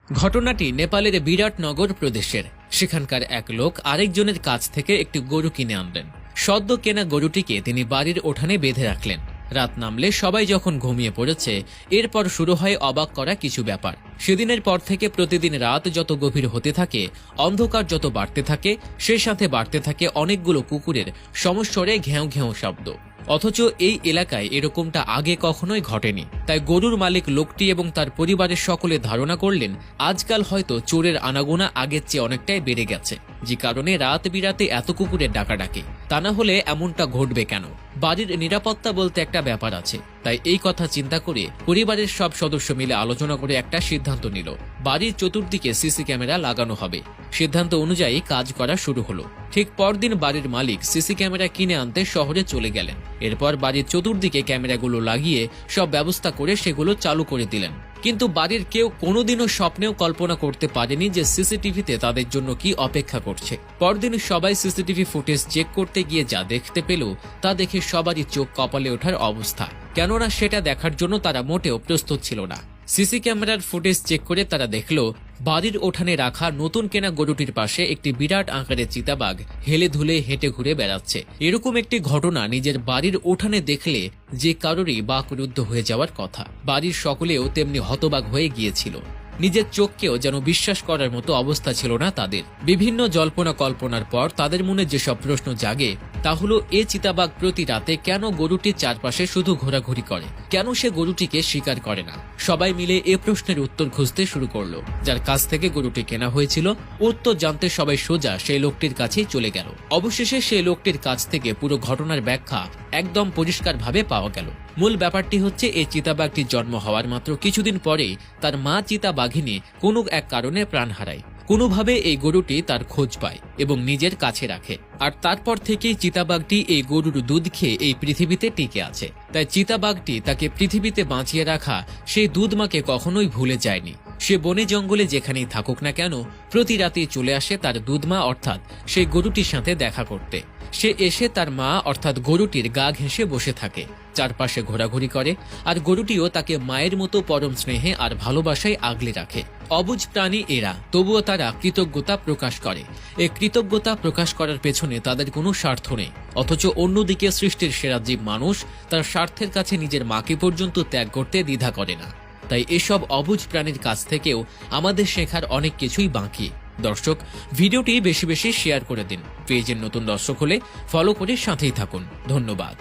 ঘটনাটি নেপালের বিরাটনগর প্রদেশের। সেখানকার এক লোক আরেকজনের কাছ থেকে একটি গরু কিনে আনলেন। সদ্য কেনা গরুটিকে তিনি বাড়ির উঠানে বেঁধে রাখলেন। রাত নামলে সবাই যখন ঘুমিয়ে পড়েছে, এরপর শুরু হয় অবাক করা কিছু ব্যাপার। সেদিনের পর থেকে প্রতিদিন রাত যত গভীর হতে থাকে, অন্ধকার যত বাড়তে থাকে, সেই সাথে বাড়তে থাকে অনেকগুলো কুকুরের সমস্বরে ঘেউ ঘেউ শব্দ। অথচ এই এলাকায় এরকমটা আগে কখনোই ঘটেনি। তাই গরুর মালিক লোকটি এবং তার পরিবারের সকলে ধারণা করলেন আজকাল হয়তো চোরের আনাগোনা আগের চেয়ে অনেকটাই বেড়ে গেছে, যে কারণে রাত বিরাতে এত কুকুরের ডাকাডাকি। তা না হলে এমনটা ঘটবে কেন? বাড়ির নিরাপত্তা বলতে একটা ব্যাপার আছে। তাই এই কথা চিন্তা করে পরিবারের সব সদস্য মিলে আলোচনা করে একটা সিদ্ধান্ত নিল, বাড়ির চতুর্দিকে সিসি ক্যামেরা লাগানো হবে। সিদ্ধান্ত অনুযায়ী কাজ করা শুরু হলো। ঠিক পরদিন বাড়ির মালিক সিসি ক্যামেরা কিনে আনতে শহরে চলে গেলেন। এরপর বাড়ির চতুর্দিকে ক্যামেরাগুলো লাগিয়ে সব ব্যবস্থা করে সেগুলো চালু করে দিলেন। কিন্তু বাড়ির কেউ কোনোদিনও স্বপ্নেও কল্পনা করতে পারেনি যে সিসিটিভিতে তাদের জন্য কি অপেক্ষা করছে। পরদিন সবাই সিসিটিভি ফুটেজ চেক করতে গিয়ে যা দেখতে পেল, তা দেখে সবারই চোখ কপালে ওঠার অবস্থা। কেননা সেটা দেখার জন্য তারা মোটেও প্রস্তুত ছিল না। সিসি ক্যামেরার ফুটেজ চেক করে তারা দেখল, বাড়ির উঠানে রাখা নতুন কেনা গরুটির পাশে একটি বিরাট আকারের চিতাবাঘ হেলে ধুলে হেঁটে ঘুরে বেড়াচ্ছে। এরকম একটি ঘটনা নিজের বাড়ির উঠানে দেখলে যে কারোরই বাকরুদ্ধ হয়ে যাওয়ার কথা। বাড়ির সকলেও তেমনি হতবাক হয়ে গিয়েছিল। নিজের চোখকেও যেন বিশ্বাস করার মতো অবস্থা ছিল না তাদের। বিভিন্ন জল্পনা কল্পনার পর তাদের মনে যেসব প্রশ্ন জাগে, তা হলো এ চিতাবাঘ প্রতি রাতে কেন গরুটির চারপাশে শুধু ঘোরাঘুরি করে, কেন সে গরুটিকে শিকার করে না। সবাই মিলে এ প্রশ্নের উত্তর খুঁজতে শুরু করলো। যার কাছ থেকে গরুটি কেনা হয়েছিল, উত্তর জানতে সবাই সোজা সেই লোকটির কাছেই চলে গেল। অবশেষে সেই লোকটির কাছ থেকে পুরো ঘটনার ব্যাখ্যা একদম পরিষ্কারভাবে পাওয়া গেল। মূল ব্যাপারটি হচ্ছে, এই চিতাবাঘটির জন্ম হওয়ার মাত্র কিছুদিন পরেই তার মা চিতাবাঘিনী কোনো এক কারণে প্রাণ হারায়। কোনোভাবে এই গরুটি তার খোঁজ পায় এবং নিজের কাছে রাখে। আর তারপর থেকেই চিতাবাঘটি এই গরুর দুধ খেয়ে এই পৃথিবীতে টিকে আছে। তাই চিতাবাঘটি তাকে পৃথিবীতে বাঁচিয়ে রাখা সেই দুধ মাকে কখনোই ভুলে যায়নি। সে বনে জঙ্গলে যেখানেই থাকুক না কেন, প্রতি রাতেই চলে আসে তার দুধমা অর্থাৎ সেই গরুটির সাথে দেখা করতে। সে এসে তার মা অর্থাৎ গরুটির গা ঘেঁষে বসে থাকে, চারপাশে ঘোরাঘুরি করে, আর গরুটিও তাকে মায়ের মতো পরম স্নেহে আর ভালোবাসায় আগলে রাখে। অবুঝ প্রাণী এরা, তবুও তারা কৃতজ্ঞতা প্রকাশ করে। এই কৃতজ্ঞতা প্রকাশ করার পেছনে তাদের কোনো স্বার্থ নেই। অথচ অন্যদিকে সৃষ্টির সেরা জীব মানুষ তার স্বার্থের কাছে নিজের মাকে পর্যন্ত ত্যাগ করতে দ্বিধা করে না। তাই এসব অবুঝ প্রাণীর কাছ থেকেও আমাদের শেখার অনেক কিছুই বাকি। দর্শক, ভিডিওটি বেশি বেশি শেয়ার করে দিন। পেজের নতুন দর্শক হলে ফলো করে সাথেই থাকুন। ধন্যবাদ।